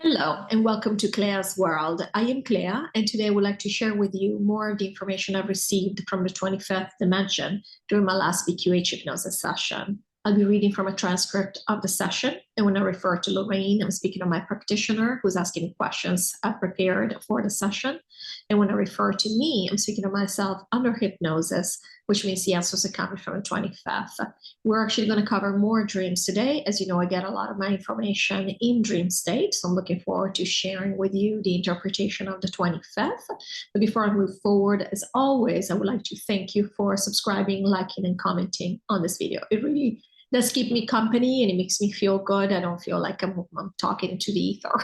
Hello and welcome to CLEA'S World. I am Clea, and today I would like to share with you more of the information I've received from the 25th dimension during my last QHHT Hypnosis session. I'll be reading from a transcript of the session, and when I refer to Lorrayne, I'm speaking of my practitioner who's asking me questions I prepared for the session. And when I refer to me, I'm speaking of myself under hypnosis, which means the answers are coming from the 25th. We're actually going to cover more dreams today. As you know, I get a lot of my information in dream state, so I'm looking forward to sharing with you the interpretation of the 25th. But before I move forward, as always, I would like to thank you for subscribing, liking, and commenting on this video. It really does keep me company and it makes me feel good. I don't feel like I'm talking to the ether.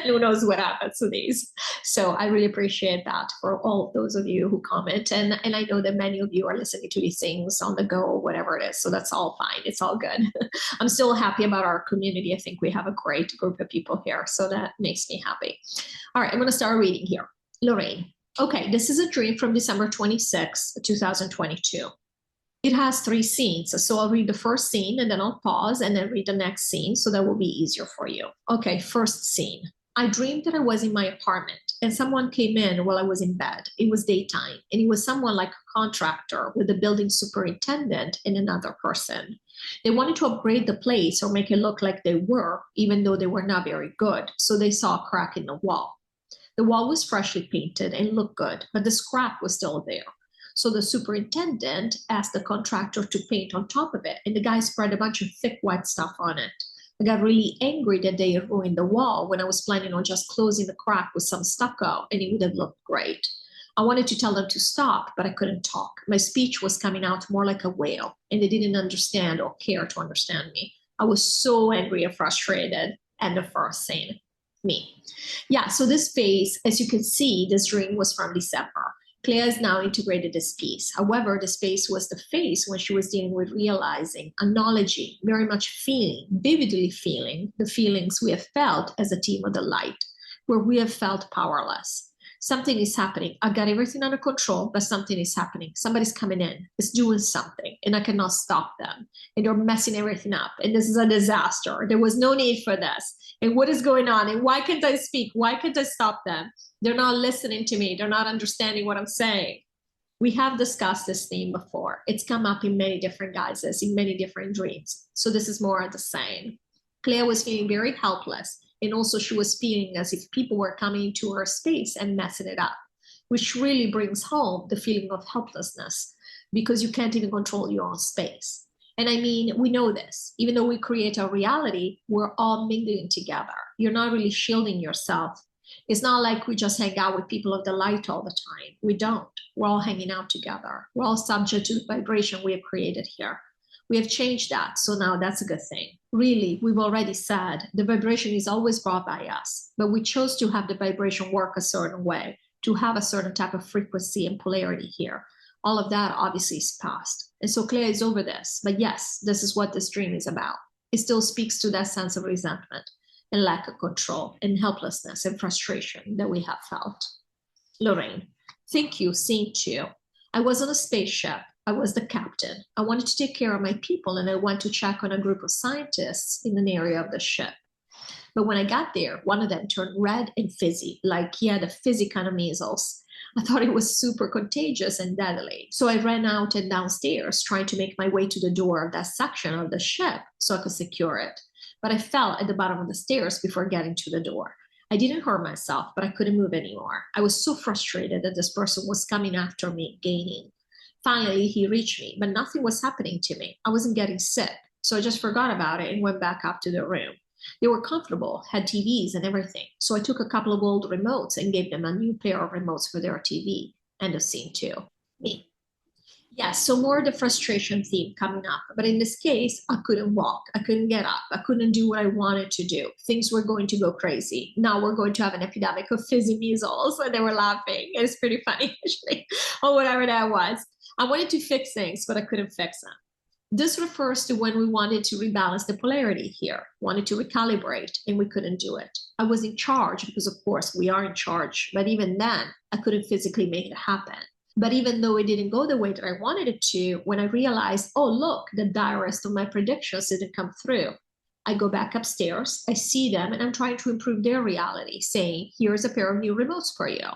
Who knows what happens to these. So I really appreciate that for all of those of you who comment. And I know that many of you are listening to these things on the go or whatever it is. So that's all fine. It's all good. I'm still happy about our community. I think we have a great group of people here. So that makes me happy. All right, I'm going to start reading here. Lorrayne. Okay, this is a dream from December 26, 2022. It has 3 scenes, so I'll read the first scene and then I'll pause and then read the next scene, so that will be easier for you. Okay, first scene. I dreamed that I was in my apartment and someone came in while I was in bed. It was daytime and it was someone like a contractor with the building superintendent and another person. They wanted to upgrade the place or make it look like they were, even though they were not very good, so they saw a crack in the wall. The wall was freshly painted and looked good, but the scrap was still there. So the superintendent asked the contractor to paint on top of it, and the guy spread a bunch of thick white stuff on it. I got really angry that they had ruined the wall when I was planning on just closing the crack with some stucco, and it would have looked great. I wanted to tell them to stop, but I couldn't talk. My speech was coming out more like a wail, and they didn't understand or care to understand me. I was so angry and frustrated. And the first scene, me. Yeah, so this phase, as you can see, this dream was from December. Clea has now integrated this piece. However, this phase was the phase when she was dealing with realizing, acknowledging, very much feeling, vividly feeling the feelings we have felt as a team of the light, where we have felt powerless. Something is happening. I got everything under control, but something is happening. Somebody's coming in, it's doing something, and I cannot stop them. And they're messing everything up. And this is a disaster. There was no need for this. And what is going on? And why can't I speak? Why can't I stop them? They're not listening to me. They're not understanding what I'm saying. We have discussed this theme before. It's come up in many different guises, in many different dreams. So this is more of the same. Clea was feeling very helpless. And also she was feeling as if people were coming into her space and messing it up, which really brings home the feeling of helplessness because you can't even control your own space. And I mean, we know this. Even though we create our reality, we're all mingling together. You're not really shielding yourself. It's not like we just hang out with people of the light all the time. We don't. We're all hanging out together. We're all subject to the vibration we have created here. We have changed that, so now that's a good thing. Really, we've already said the vibration is always brought by us, but we chose to have the vibration work a certain way, to have a certain type of frequency and polarity here. All of that obviously is past. And so Clea is over this, but yes, this is what this dream is about. It still speaks to that sense of resentment and lack of control and helplessness and frustration that we have felt. Lorrayne, thank you, scene 2. I was on a spaceship. I was the captain. I wanted to take care of my people and I went to check on a group of scientists in an area of the ship. But when I got there, one of them turned red and fizzy, like he had a fizzy kind of measles. I thought it was super contagious and deadly. So I ran out and downstairs trying to make my way to the door of that section of the ship so I could secure it. But I fell at the bottom of the stairs before getting to the door. I didn't hurt myself, but I couldn't move anymore. I was so frustrated that this person was coming after me, gaining. Finally, he reached me, but nothing was happening to me. I wasn't getting sick, so I just forgot about it and went back up to the room. They were comfortable, had TVs and everything, so I took a couple of old remotes and gave them a new pair of remotes for their TV. End of scene 2. Me. Yes, so more of the frustration theme coming up. But in this case, I couldn't walk. I couldn't get up. I couldn't do what I wanted to do. Things were going to go crazy. Now we're going to have an epidemic of fizzy measles. And they were laughing. It's pretty funny, actually, or whatever that was. I wanted to fix things, but I couldn't fix them. This refers to when we wanted to rebalance the polarity here, wanted to recalibrate, and we couldn't do it. I was in charge because, of course, we are in charge. But even then, I couldn't physically make it happen. But even though it didn't go the way that I wanted it to, when I realized, oh, look, the direst of my predictions didn't come through, I go back upstairs, I see them, and I'm trying to improve their reality, saying, here's a pair of new remotes for you.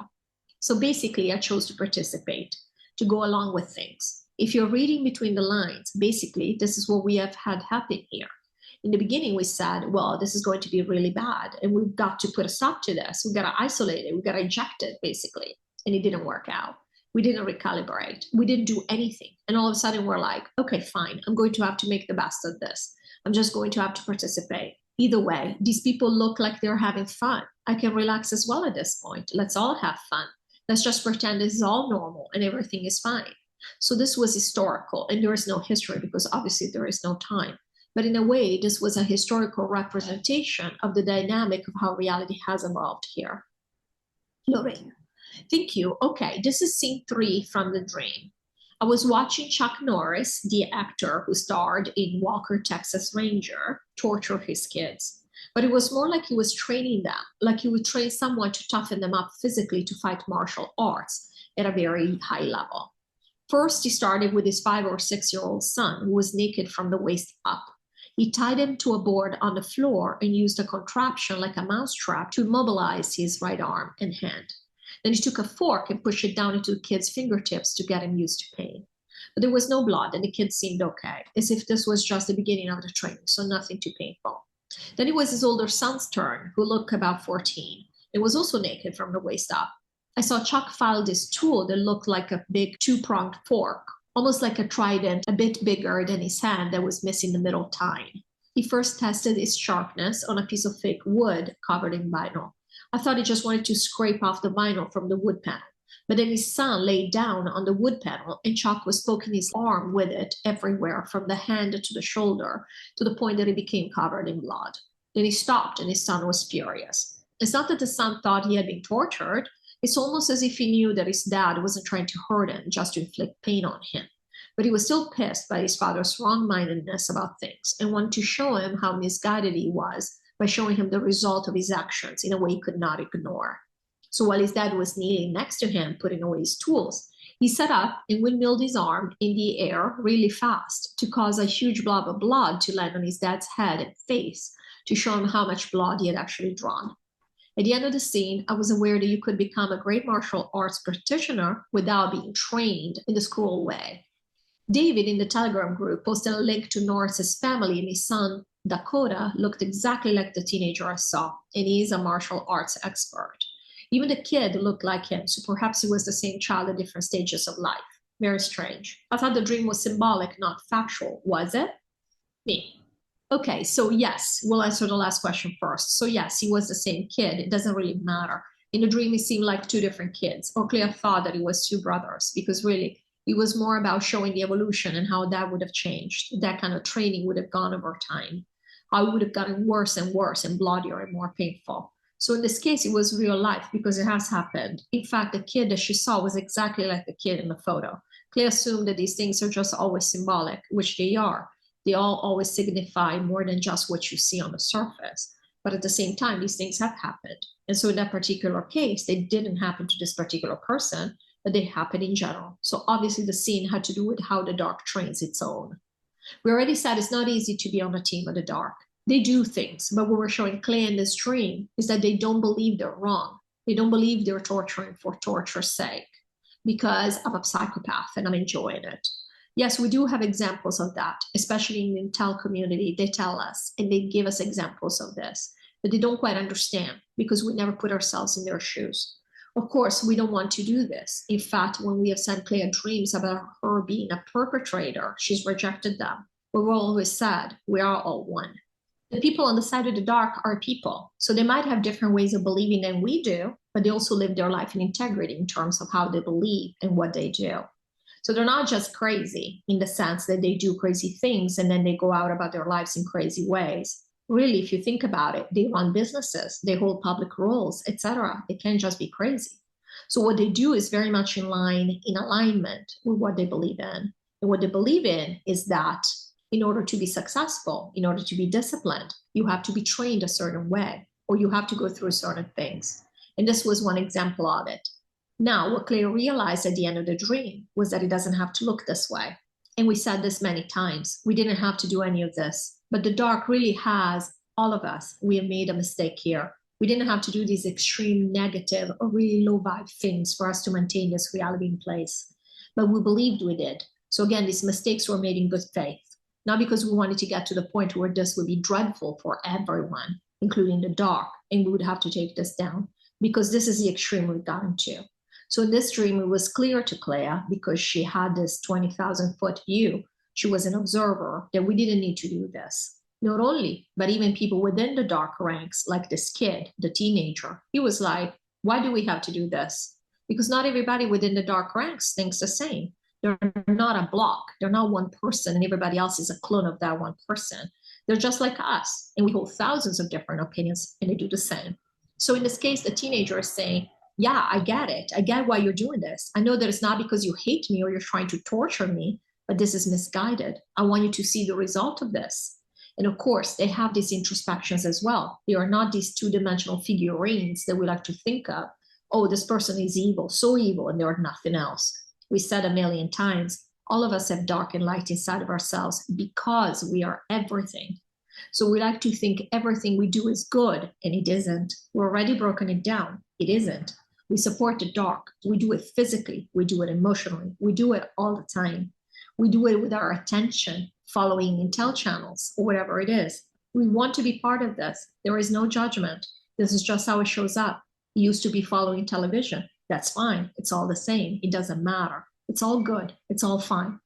So basically, I chose to participate, to go along with things. If you're reading between the lines, basically, this is what we have had happen here. In the beginning, we said, well, this is going to be really bad, and we've got to put a stop to this. We've got to isolate it. We've got to eject it, basically. And it didn't work out. We didn't recalibrate. We didn't do anything. And all of a sudden, we're like, okay, fine. I'm going to have to make the best of this. I'm just going to have to participate. Either way, these people look like they're having fun. I can relax as well at this point. Let's all have fun. Let's just pretend this is all normal and everything is fine. So this was historical, and there is no history because obviously there is no time. But in a way, this was a historical representation of the dynamic of how reality has evolved here. Lorrayne, thank you. Okay, this is scene 3 from the dream. I was watching Chuck Norris, the actor who starred in Walker, Texas Ranger, torture his kids. But it was more like he was training them, like he would train someone to toughen them up physically to fight martial arts at a very high level. First, he started with his 5 or 6-year-old son, who was naked from the waist up. He tied him to a board on the floor and used a contraption like a mousetrap to immobilize his right arm and hand. Then he took a fork and pushed it down into the kid's fingertips to get him used to pain. But there was no blood, and the kid seemed okay, as if this was just the beginning of the training, so nothing too painful. Then it was his older son's turn, who looked about 14, and was also naked from the waist up. I saw Chuck file this tool that looked like a big 2-pronged fork, almost like a trident, a bit bigger than his hand that was missing the middle tine. He first tested its sharpness on a piece of fake wood covered in vinyl. I thought he just wanted to scrape off the vinyl from the wood panel. But then his son laid down on the wood panel, and Chuck was poking his arm with it everywhere, from the hand to the shoulder, to the point that it became covered in blood. Then he stopped, and his son was furious. It's not that the son thought he had been tortured. It's almost as if he knew that his dad wasn't trying to hurt him, just to inflict pain on him. But he was still pissed by his father's wrong-mindedness about things, and wanted to show him how misguided he was by showing him the result of his actions in a way he could not ignore. So while his dad was kneeling next to him, putting away his tools, he sat up and windmilled his arm in the air really fast to cause a huge blob of blood to land on his dad's head and face to show him how much blood he had actually drawn. At the end of the scene, I was aware that you could become a great martial arts practitioner without being trained in this cruel way. David in the Telegram group posted a link to Norris's family, and his son, Dakota, looked exactly like the teenager I saw, and he is a martial arts expert. Even the kid looked like him, so perhaps he was the same child at different stages of life. Very strange. I thought the dream was symbolic, not factual. Was it? Me. Okay, so yes, we'll answer the last question first. So yes, he was the same kid. It doesn't really matter. In the dream, it seemed like 2 different kids. Or Clea thought that it was 2 brothers, because really, it was more about showing the evolution and how that would have changed. That kind of training would have gone over time. How it would have gotten worse and worse and bloodier and more painful. So in this case, it was real life because it has happened. In fact, the kid that she saw was exactly like the kid in the photo. Clea assumed that these things are just always symbolic, which they are. They all always signify more than just what you see on the surface. But at the same time, these things have happened. And so in that particular case, they didn't happen to this particular person, but they happened in general. So obviously the scene had to do with how the dark trains its own. We already said it's not easy to be on the team of the dark. They do things, but what we're showing Clea in this dream is that they don't believe they're wrong. They don't believe they're torturing for torture's sake because I'm a psychopath and I'm enjoying it. Yes, we do have examples of that, especially in the Intel community. They tell us and they give us examples of this, but they don't quite understand because we never put ourselves in their shoes. Of course, we don't want to do this. In fact, when we have sent Clea dreams about her being a perpetrator, she's rejected them. But we've always said we are all one. The people on the side of the dark are people. So they might have different ways of believing than we do, but they also live their life in integrity in terms of how they believe and what they do. So they're not just crazy in the sense that they do crazy things and then they go out about their lives in crazy ways. Really, if you think about it, they run businesses, they hold public roles, etc. It can't just be crazy. So what they do is very much in alignment with what they believe in. And what they believe in is that in order to be successful, in order to be disciplined, you have to be trained a certain way, or you have to go through certain things. And this was one example of it. Now, what Clea realized at the end of the dream was that it doesn't have to look this way. And we said this many times. We didn't have to do any of this. But the dark really has all of us. We have made a mistake here. We didn't have to do these extreme negative or really low vibe things for us to maintain this reality in place. But we believed we did. So again, these mistakes were made in good faith, not because we wanted to get to the point where this would be dreadful for everyone, including the dark, and we would have to take this down, because this is the extreme we've gotten to. So in this dream, it was clear to Clea, because she had this 20,000-foot view, she was an observer, that we didn't need to do this. Not only, but even people within the dark ranks, like this kid, the teenager, he was like, why do we have to do this? Because not everybody within the dark ranks thinks the same. They're not a block. They're not one person and everybody else is a clone of that one person. They're just like us, and we hold thousands of different opinions and they do the same. So in this case, the teenager is saying, yeah, I get it. I get why you're doing this. I know that it's not because you hate me or you're trying to torture me, but this is misguided. I want you to see the result of this. And of course, they have these introspections as well. They are not these two-dimensional figurines that we like to think of. Oh, this person is evil, so evil, and they're nothing else. We said a million times, all of us have dark and light inside of ourselves because we are everything. So we like to think everything we do is good, and it isn't. We're already broken it down. It isn't. We support the dark. We do it physically. We do it emotionally. We do it all the time. We do it with our attention, following intel channels or whatever it is. We want to be part of this. There is no judgment. This is just how it shows up. It used to be following television. That's fine. It's all the same. It doesn't matter. It's all good. It's all fine.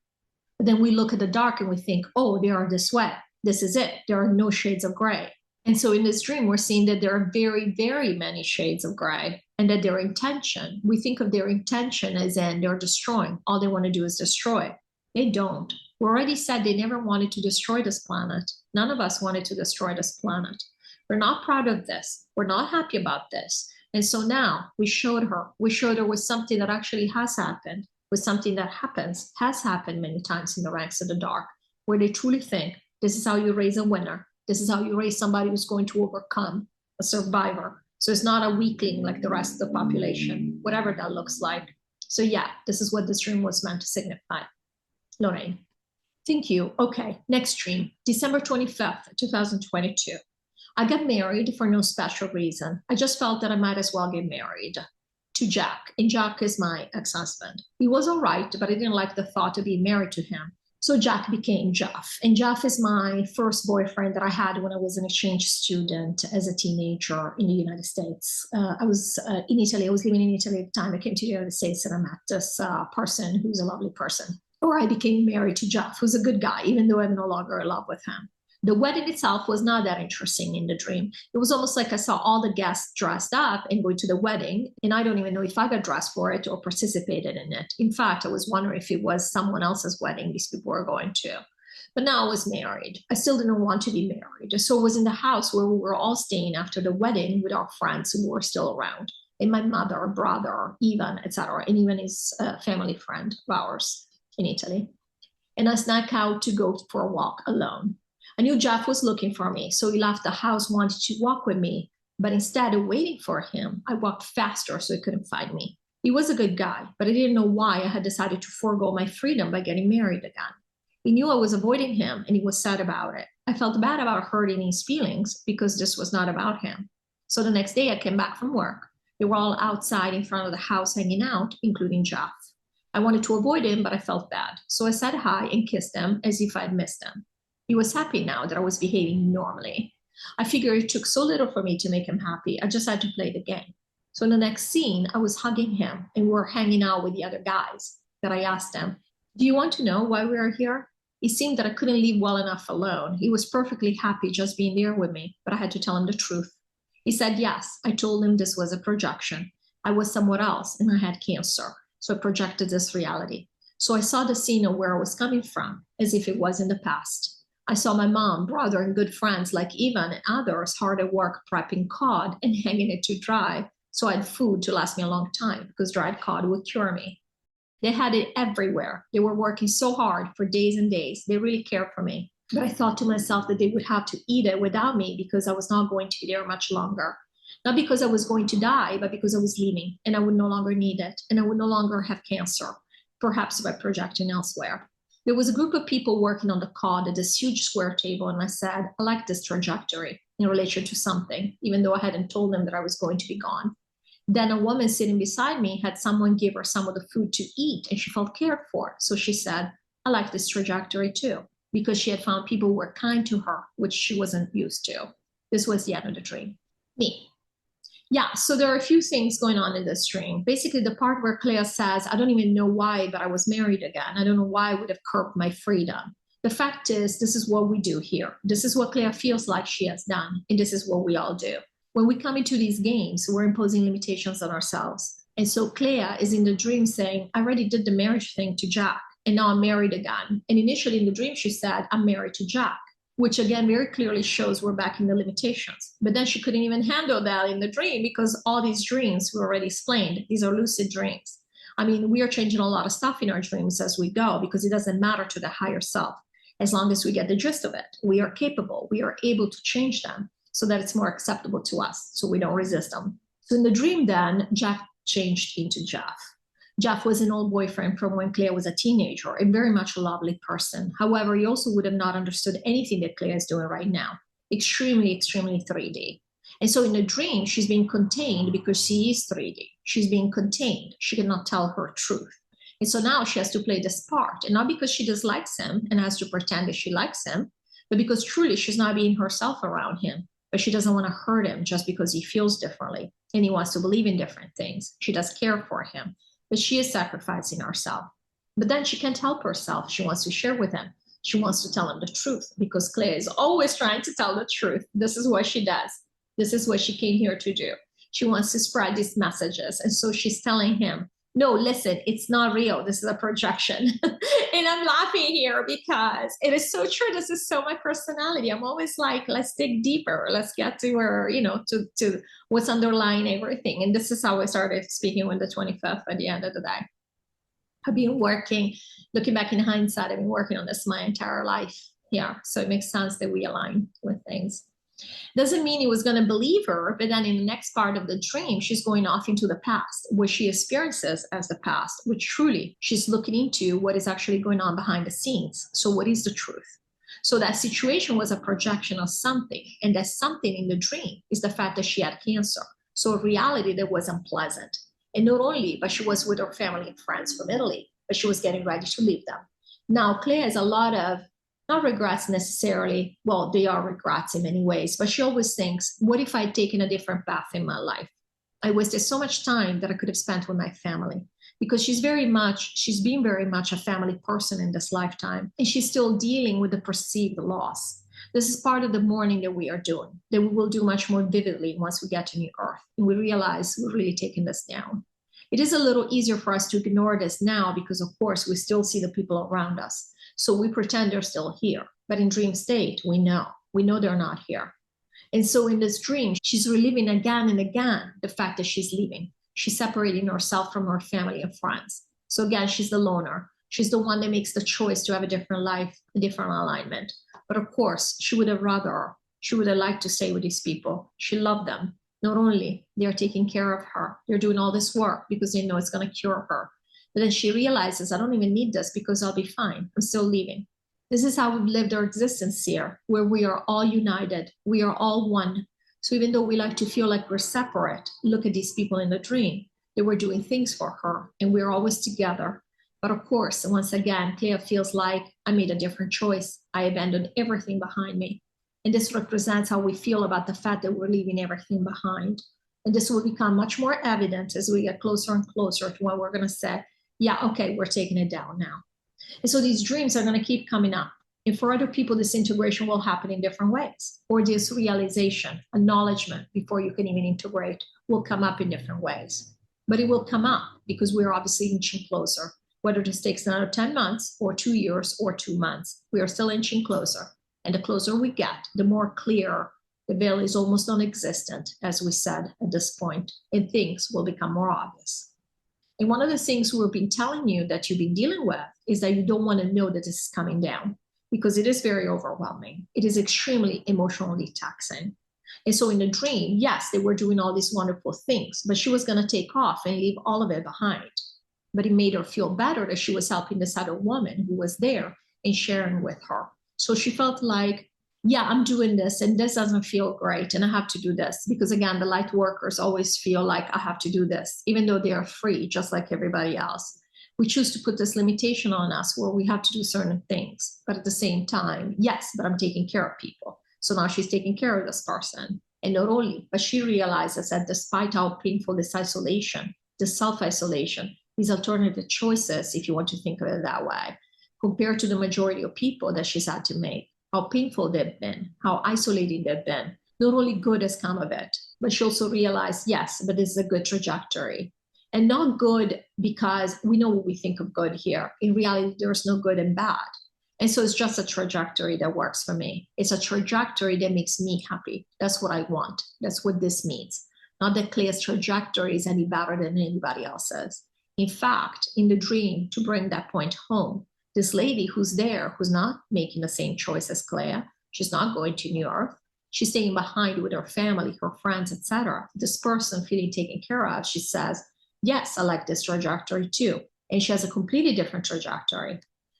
But then we look at the dark and we think, oh, they are this way. This is it. There are no shades of gray. And so in this dream, we're seeing that there are very, very many shades of gray, and that their intention, we think of their intention as in they're destroying. All they want to do is destroy. They don't. We already said they never wanted to destroy this planet. None of us wanted to destroy this planet. We're not proud of this. We're not happy about this. And so now we showed her with something that actually has happened, with something that has happened many times in the ranks of the dark, where they truly think this is how you raise a winner. This is how you raise somebody who's going to overcome, a survivor. So it's not a weakling like the rest of the population, whatever that looks like. So yeah, this is what this dream was meant to signify. Lorrayne. Thank you. Okay, next dream, December 25th, 2022. I got married for no special reason. I just felt that I might as well get married to Jack, and Jack is my ex-husband. He was all right, but I didn't like the thought of being married to him. So Jack became Jeff, and Jeff is my first boyfriend that I had when I was an exchange student as a teenager in the United States. I was in Italy. I was living in Italy at the time. I came to the United States and I met this person who's a lovely person. Or I became married to Jeff, who's a good guy, even though I'm no longer in love with him. The wedding itself was not that interesting in the dream. It was almost like I saw all the guests dressed up and going to the wedding, and I don't even know if I got dressed for it or participated in it. In fact, I was wondering if it was someone else's wedding these people were going to. But now I was married. I still didn't want to be married. So I was in the house where we were all staying after the wedding with our friends who were still around, and my mother, brother, Ivan, etc., and even his family friend of ours in Italy. And I snuck out to go for a walk alone. I knew Jeff was looking for me, so he left the house, wanted to walk with me. But instead of waiting for him, I walked faster so he couldn't find me. He was a good guy, but I didn't know why I had decided to forego my freedom by getting married again. He knew I was avoiding him, and he was sad about it. I felt bad about hurting his feelings because this was not about him. So the next day I came back from work. They were all outside in front of the house hanging out, including Jeff. I wanted to avoid him, but I felt bad. So I said hi and kissed him as if I'd missed him. He was happy now that I was behaving normally. I figured it took so little for me to make him happy. I just had to play the game. So in the next scene, I was hugging him and we were hanging out with the other guys. That I asked him, do you want to know why we are here? It seemed that I couldn't leave well enough alone. He was perfectly happy just being there with me, but I had to tell him the truth. He said yes. I told him this was a projection. I was somewhere else and I had cancer. So I projected this reality. So I saw the scene of where I was coming from as if it was in the past. I saw my mom, brother, and good friends like Ivan and others hard at work prepping cod and hanging it to dry so I had food to last me a long time because dried cod would cure me. They had it everywhere. They were working so hard for days and days. They really cared for me. But I thought to myself that they would have to eat it without me because I was not going to be there much longer. Not because I was going to die, but because I was leaving and I would no longer need it and I would no longer have cancer, perhaps by projecting elsewhere. There was a group of people working on the cod at this huge square table, and I said, I like this trajectory in relation to something, even though I hadn't told them that I was going to be gone. Then a woman sitting beside me had someone give her some of the food to eat, and she felt cared for. So she said, I like this trajectory too, because she had found people who were kind to her, which she wasn't used to. This was the end of the dream. Me. Yeah, so there are a few things going on in this dream. Basically, the part where Clea says, I don't even know why, but I was married again. I don't know why I would have curbed my freedom. The fact is, this is what we do here. This is what Clea feels like she has done, and this is what we all do. When we come into these games, we're imposing limitations on ourselves. And so Clea is in the dream saying, I already did the marriage thing to Jack, and now I'm married again. And initially in the dream, she said, I'm married to Jack, which again very clearly shows we're back in the limitations. But then she couldn't even handle that in the dream because all these dreams were already explained. These are lucid dreams. I mean, we are changing a lot of stuff in our dreams as we go because it doesn't matter to the higher self. As long as we get the gist of it, we are capable, we are able to change them so that it's more acceptable to us, so we don't resist them. So in the dream then, Jack changed into Jeff. Jeff was an old boyfriend from when Clea was a teenager, a very much a lovely person. However, he also would have not understood anything that Clea is doing right now. Extremely, extremely 3D. And so in the dream, she's being contained because she is 3D. She's being contained. She cannot tell her truth. And so now she has to play this part, and not because she dislikes him and has to pretend that she likes him, but because truly she's not being herself around him. But she doesn't want to hurt him just because he feels differently and he wants to believe in different things. She does care for him, but she is sacrificing herself. But then she can't help herself. She wants to share with him. She wants to tell him the truth because Clea is always trying to tell the truth. This is what she does. This is what she came here to do. She wants to spread these messages. And so she's telling him, no, listen, it's not real. This is a projection. And I'm laughing here because it is so true. This is so my personality. I'm always like, let's dig deeper. Let's get to where, to what's underlying everything. And this is how I started speaking on the 25th at the end of the day. I've been working, looking back in hindsight, I've been working on this my entire life. Yeah, so it makes sense that we align with things. Doesn't mean he was going to believe her, but then in the next part of the dream, she's going off into the past, what she experiences as the past, which truly she's looking into what is actually going on behind the scenes. So what is the truth? So that situation was a projection of something, and that something in the dream is the fact that she had cancer. So a reality that was unpleasant. And not only, but she was with her family and friends from Italy, but she was getting ready to leave them. Now, Clea has a lot of not regrets necessarily. Well, they are regrets in many ways, but she always thinks, what if I'd taken a different path in my life? I wasted so much time that I could have spent with my family, because she's been very much a family person in this lifetime, and she's still dealing with the perceived loss. This is part of the mourning that we are doing, that we will do much more vividly once we get to New Earth and we realize we're really taking this down. It is a little easier for us to ignore this now because, of course, we still see the people around us. So we pretend they're still here. But in dream state, we know they're not here. And so in this dream, she's reliving again and again the fact that she's leaving. She's separating herself from her family and friends. So again, she's the loner. She's the one that makes the choice to have a different life, a different alignment. But of course, she would have liked to stay with these people. She loved them. Not only they're taking care of her, they're doing all this work because they know it's going to cure her. But then she realizes, I don't even need this because I'll be fine. I'm still leaving. This is how we've lived our existence here, where we are all united. We are all one. So even though we like to feel like we're separate, look at these people in the dream. They were doing things for her, and we're always together. But of course, once again, Clea feels like I made a different choice. I abandoned everything behind me. And this represents how we feel about the fact that we're leaving everything behind. And this will become much more evident as we get closer and closer to when we're going to say, yeah, okay, we're taking it down now. And so these dreams are going to keep coming up. And for other people, this integration will happen in different ways. Or this realization, acknowledgement before you can even integrate will come up in different ways. But it will come up because we're obviously inching closer. Whether this takes another 10 months or 2 years or 2 months, we are still inching closer. And the closer we get, the more clear the veil is almost non-existent, as we said at this point, and things will become more obvious. And one of the things we've been telling you that you've been dealing with is that you don't want to know that this is coming down because it is very overwhelming. It is extremely emotionally taxing. And so in the dream, yes, they were doing all these wonderful things, but she was going to take off and leave all of it behind. but it made her feel better that she was helping this other woman who was there and sharing with her. So she felt like, yeah, I'm doing this and this doesn't feel great and I have to do this. Because again, the light workers always feel like I have to do this, even though they are free, just like everybody else. We choose to put this limitation on us where we have to do certain things. But at the same time, yes, but I'm taking care of people. So now she's taking care of this person. And not only, but she realizes that despite how painful this isolation, this self-isolation, these alternative choices, if you want to think of it that way, compared to the majority of people that she's had to make, how painful they've been, how isolated they've been, not only good has come of it, but she also realized, yes, but this is a good trajectory. And not good because we know what we think of good here. In reality, there's no good and bad. And so it's just a trajectory that works for me. It's a trajectory that makes me happy. That's what I want. That's what this means. Not that Clea's trajectory is any better than anybody else's. In fact, in the dream, to bring that point home, this lady who's there, who's not making the same choice as Clea, she's not going to New Earth. She's staying behind with her family, her friends, etc. This person feeling taken care of, she says, yes, I like this trajectory too. And she has a completely different trajectory.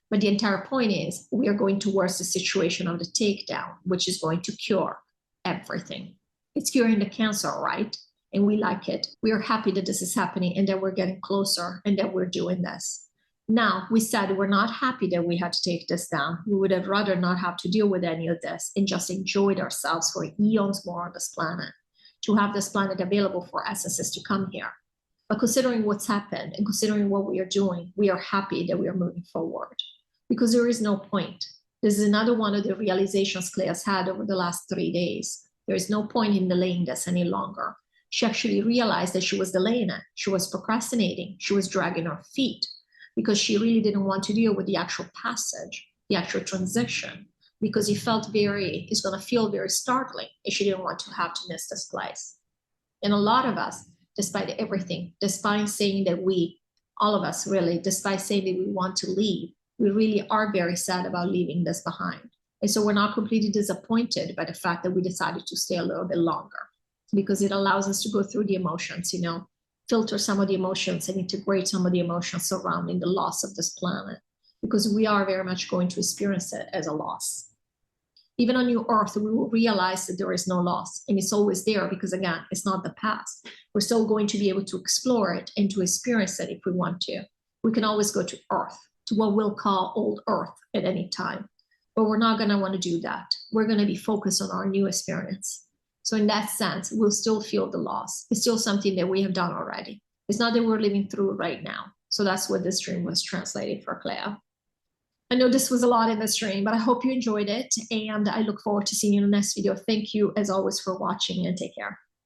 But the entire point is we are going towards the situation of the takedown, which is going to cure everything. It's curing the cancer, right? And we like it. We are happy that this is happening and that we're getting closer and that we're doing this. Now, we said we're not happy that we had to take this down. We would have rather not have to deal with any of this and just enjoyed ourselves for eons more on this planet, to have this planet available for essences to come here. But considering what's happened and considering what we are doing, we are happy that we are moving forward because there is no point. This is another one of the realizations Clea's had over the last 3 days. There is no point in delaying this any longer. She actually realized that she was delaying it. She was procrastinating. She was dragging her feet because she really didn't want to deal with the actual passage, the actual transition, because it's going to feel very startling and she didn't want to have to miss this place. And a lot of us, despite everything, despite saying that all of us really, despite saying that we want to leave, we really are very sad about leaving this behind. And so we're not completely disappointed by the fact that we decided to stay a little bit longer because it allows us to go through the emotions, filter some of the emotions and integrate some of the emotions surrounding the loss of this planet, because we are very much going to experience it as a loss. Even on New Earth, we will realize that there is no loss and it's always there because, again, it's not the past. We're still going to be able to explore it and to experience it if we want to. We can always go to Earth, to what we'll call old Earth at any time, but we're not going to want to do that. We're going to be focused on our new experience. So in that sense, we'll still feel the loss. It's still something that we have done already. It's not that we're living through right now. So that's what this dream was translating for Clea. I know this was a lot in this stream, but I hope you enjoyed it. And I look forward to seeing you in the next video. Thank you, as always, for watching and take care.